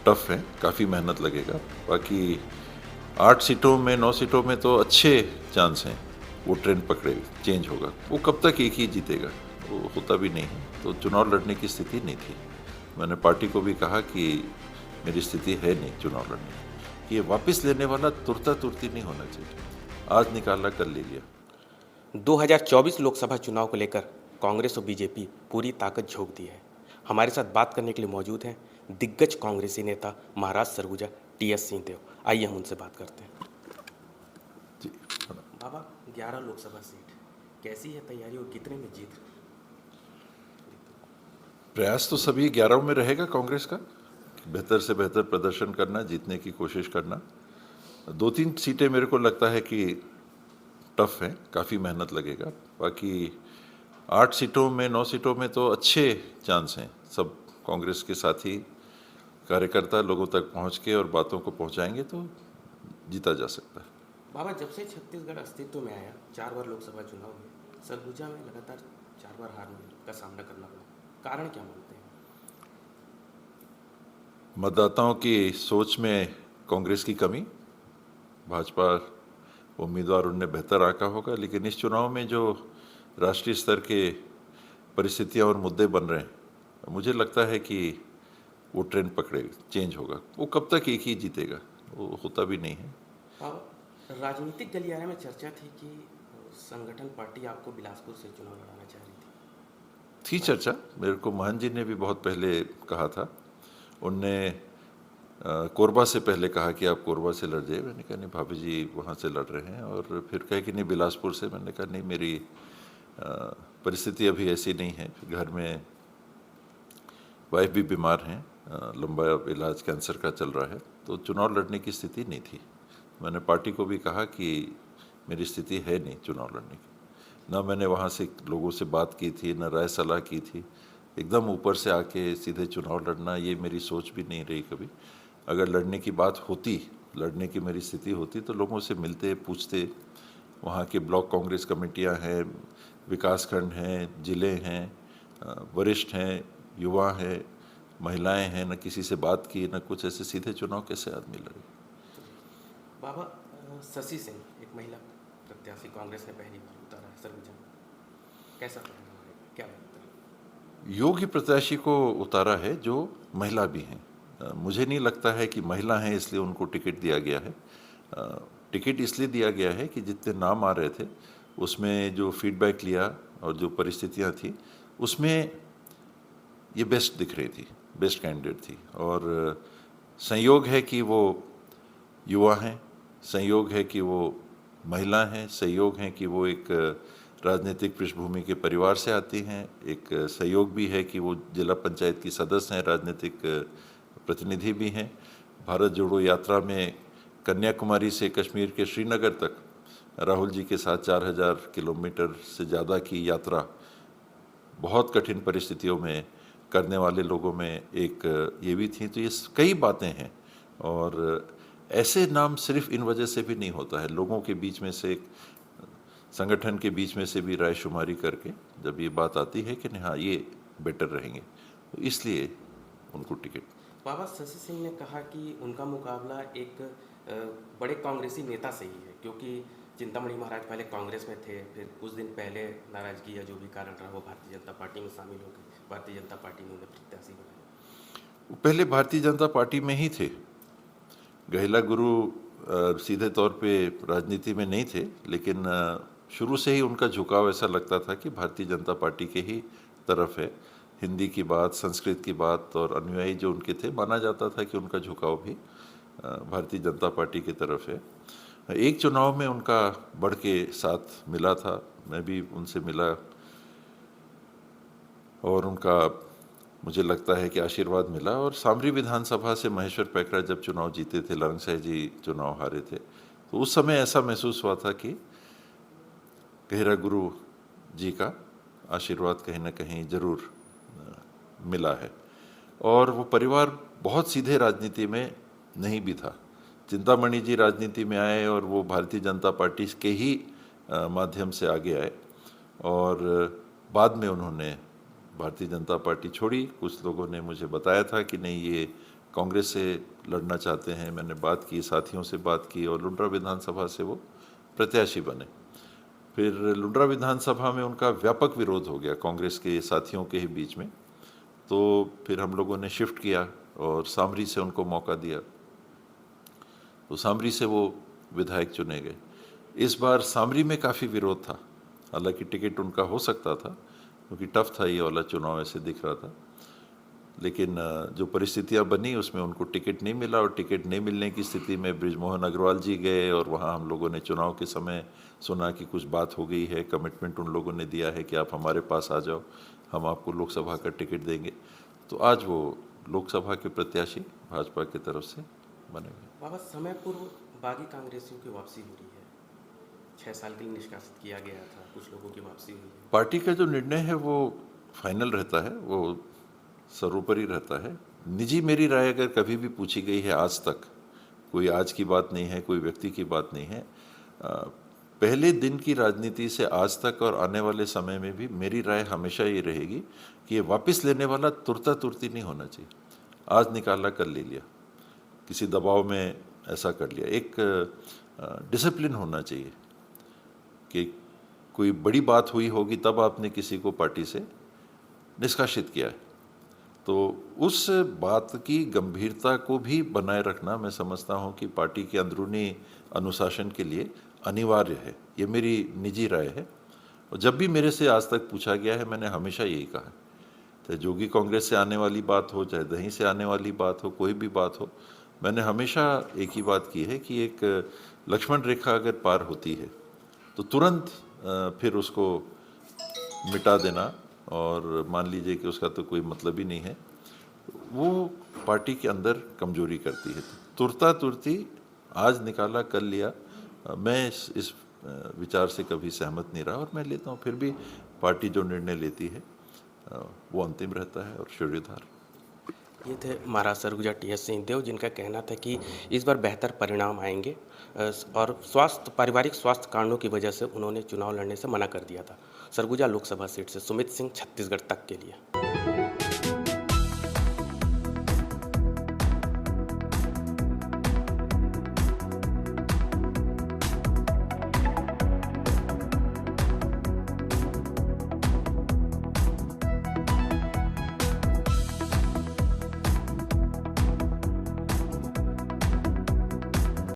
Tough है, काफ़ी मेहनत लगेगा। बाकी 8 सीटों में 9 सीटों में तो अच्छे चांस हैं वो ट्रेंड पकड़े, चेंज होगा। वो कब तक एक ही जीतेगा, वो होता भी नहीं है। तो चुनाव लड़ने की स्थिति नहीं थी। मैंने पार्टी को भी कहा कि मेरी स्थिति है नहीं चुनाव लड़ने की। ये वापस लेने वाला तुरता तुरती नहीं होना चाहिए। आज निकाला, कल ले लिया। 2024 लोकसभा चुनाव को लेकर कांग्रेस और बीजेपी पूरी ताकत झोंक दी है। हमारे साथ बात करने के लिए मौजूद हैं दिग्गज कांग्रेसी नेता महाराज सरगुजा टीएस सिंहदेव। आइए हम उनसे बात करते हैं। जी, बाबा, 11 लोकसभा सीट, कैसी है तैयारी और कितने में जीत? प्रयास तो सभी 11 में रहेगा कांग्रेस का, बेहतर से बेहतर प्रदर्शन करना, जीतने की कोशिश करना। 2-3 सीटें मेरे को लगता है कि टफ है, काफ़ी मेहनत लगेगा। बाकी 8 सीटों में 9 सीटों में तो अच्छे चांस हैं। सब कांग्रेस के साथी कार्यकर्ता लोगों तक पहुंच के और बातों को पहुंचाएंगे तो जीता जा सकता है। बाबा, जब से छत्तीसगढ़ अस्तित्व में आया 4 बार लोकसभा चुनाव में सरगुजा में लगातार 4 बार हार का सामना करना पड़ा। कारण क्या मानते हैं? मतदाताओं की सोच में कांग्रेस की कमी, भाजपा उम्मीदवार उनने बेहतर आंका होगा, लेकिन इस चुनाव में जो राष्ट्रीय स्तर के परिस्थितियां और मुद्दे बन रहे हैं, मुझे लगता है कि वो ट्रेंड पकड़ेगा, चेंज होगा। वो कब तक एक ही जीतेगा, वो होता भी नहीं है। राजनीतिक गलियारे में चर्चा थी कि संगठन पार्टी आपको बिलासपुर से चुनाव लड़ाना चाह रही थी चर्चा। मेरे को महन जी ने भी बहुत पहले कहा था। उनने कोरबा से पहले कहा कि आप कोरबा से लड़ जाइए। मैंने कहा नहीं भाभी जी वहाँ से लड़ रहे हैं, और फिर कहे कि नहीं बिलासपुर से। मैंने कहा नहीं, मेरी परिस्थिति अभी ऐसी नहीं है। घर में वाइफ भी बीमार हैं, लंबा इलाज कैंसर का चल रहा है, तो चुनाव लड़ने की स्थिति नहीं थी। मैंने पार्टी को भी कहा कि मेरी स्थिति है नहीं चुनाव लड़ने की। ना मैंने वहाँ से लोगों से बात की थी, ना राय सलाह की थी। एकदम ऊपर से आके सीधे चुनाव लड़ना, ये मेरी सोच भी नहीं रही कभी। अगर लड़ने की बात होती, लड़ने की मेरी स्थिति होती, तो लोगों से मिलते, पूछते। वहाँ के ब्लॉक कांग्रेस कमेटियाँ हैं, विकासखंड हैं, ज़िले हैं, वरिष्ठ हैं, युवा हैं, महिलाएं हैं, न किसी से बात की, न कुछ। ऐसे सीधे चुनाव कैसे आदमी लड़े? बाबा, शशि सिंह एक महिला प्रत्याशी कांग्रेस ने पहली बार उतारा है सरगुजा में, कैसा रहेगा, क्या लगता है? योग्य प्रत्याशी को उतारा है जो महिला भी हैं। मुझे नहीं लगता है कि महिला हैं इसलिए उनको टिकट दिया गया है। टिकट इसलिए दिया गया है कि जितने नाम आ रहे थे उसमें जो फीडबैक लिया और जो परिस्थितियां थी उसमें ये बेस्ट दिख रही थी, बेस्ट कैंडिडेट थी। और संयोग है कि वो युवा हैं, संयोग है कि वो महिला हैं, संयोग है कि वो एक राजनीतिक पृष्ठभूमि के परिवार से आती हैं। एक सहयोग भी है कि वो जिला पंचायत की सदस्य हैं, राजनीतिक प्रतिनिधि भी हैं। भारत जोड़ो यात्रा में कन्याकुमारी से कश्मीर के श्रीनगर तक राहुल जी के साथ 4000 किलोमीटर से ज़्यादा की यात्रा बहुत कठिन परिस्थितियों में करने वाले लोगों में एक ये भी थी। तो ये कई बातें हैं, और ऐसे नाम सिर्फ इन वजह से भी नहीं होता है। लोगों के बीच में से, संगठन के बीच में से भी राय शुमारी करके जब ये बात आती है कि नहीं हाँ ये बेटर रहेंगे, तो इसलिए उनको टिकट। बाबा, शशि सिंह ने कहा कि उनका मुकाबला एक बड़े कांग्रेसी नेता से ही है, क्योंकि चिंतामणि महाराज पहले कांग्रेस में थे, फिर कुछ दिन पहले नाराजगी या जो भी कारण रहा वो भारतीय जनता पार्टी में शामिल हो गए। भारतीय जनता पार्टी ने उन्हें प्रत्याशी बनाया। वो पहले भारतीय जनता पार्टी में ही थे। गहला गुरु सीधे तौर पे राजनीति में नहीं थे, लेकिन शुरू से ही उनका झुकाव ऐसा लगता था कि भारतीय जनता पार्टी के ही तरफ है। हिंदी की बात, संस्कृत की बात, और अनुयायी जो उनके थे, माना जाता था कि उनका झुकाव भी भारतीय जनता पार्टी की तरफ है। एक चुनाव में उनका बढ़ के साथ मिला था, मैं भी उनसे मिला, और उनका मुझे लगता है कि आशीर्वाद मिला। और सामरी विधानसभा से महेश्वर पैकरा जब चुनाव जीते थे, लरंगशाह जी चुनाव हारे थे, तो उस समय ऐसा महसूस हुआ था कि गहरा गुरु जी का आशीर्वाद कहीं ना कहीं जरूर मिला है। और वो परिवार बहुत सीधे राजनीति में नहीं भी था। चिंतामणि जी राजनीति में आए और वो भारतीय जनता पार्टी के ही माध्यम से आगे आए, और बाद में उन्होंने भारतीय जनता पार्टी छोड़ी। कुछ लोगों ने मुझे बताया था कि नहीं, ये कांग्रेस से लड़ना चाहते हैं। मैंने बात की, साथियों से बात की और लुंड्रा विधानसभा से वो प्रत्याशी बने। फिर लुंड्रा विधानसभा में उनका व्यापक विरोध हो गया कांग्रेस के साथियों के ही बीच में, तो फिर हम लोगों ने शिफ्ट किया और सामरी से उनको मौका दिया, तो सामरी से वो विधायक चुने गए। इस बार सामरी में काफ़ी विरोध था, हालांकि टिकट उनका हो सकता था क्योंकि टफ था ये वाला चुनाव, ऐसे दिख रहा था। लेकिन जो परिस्थितियां बनी उसमें उनको टिकट नहीं मिला, और टिकट नहीं मिलने की स्थिति में बृजमोहन अग्रवाल जी गए और वहाँ हम लोगों ने चुनाव के समय सुना कि कुछ बात हो गई है, कमिटमेंट उन लोगों ने दिया है कि आप हमारे पास आ जाओ, हम आपको लोकसभा का टिकट देंगे। तो आज वो लोकसभा के प्रत्याशी भाजपा की तरफ से बने हुए। बाबा, समय पूर्व बागी कांग्रेसियों की वापसी हो रही है। 6 साल के लिए निष्कासित किया गया था, कुछ लोगों की वापसी हुई है। पार्टी का जो निर्णय है वो फाइनल रहता है, वो सर्वोपरि रहता है। निजी मेरी राय अगर कभी भी पूछी गई है आज तक, कोई आज की बात नहीं है, कोई व्यक्ति की बात नहीं है, पहले दिन की राजनीति से आज तक और आने वाले समय में भी मेरी राय हमेशा ये रहेगी कि ये वापस लेने वाला तुरता तुरती नहीं होना चाहिए। आज निकाला कल ले लिया, किसी दबाव में ऐसा कर लिया। एक डिसिप्लिन होना चाहिए कि कोई बड़ी बात हुई होगी तब आपने किसी को पार्टी से निष्कासित किया है, तो उस बात की गंभीरता को भी बनाए रखना मैं समझता हूं कि पार्टी के अंदरूनी अनुशासन के लिए अनिवार्य है। ये मेरी निजी राय है, और जब भी मेरे से आज तक पूछा गया है मैंने हमेशा यही कहा है, चाहे जोगी कांग्रेस से आने वाली बात हो, चाहे दहीं से आने वाली बात हो, कोई भी बात हो, मैंने हमेशा एक ही बात की है कि एक लक्ष्मण रेखा अगर पार होती है तो तुरंत फिर उसको मिटा देना और मान लीजिए कि उसका तो कोई मतलब ही नहीं है, वो पार्टी के अंदर कमजोरी करती है। तुरता तुरती आज निकाला कल लिया, मैं इस विचार से कभी सहमत नहीं रहा, और मैं लेता हूँ फिर भी पार्टी जो निर्णय लेती है वो अंतिम रहता है और शिरोधार। ये थे महाराज सरगुजा टी.एस. सिंहदेव, जिनका कहना था कि इस बार बेहतर परिणाम आएंगे, और पारिवारिक स्वास्थ्य कारणों की वजह से उन्होंने चुनाव लड़ने से मना कर दिया था। सरगुजा लोकसभा सीट से सुमित सिंह, छत्तीसगढ़ तक के लिए।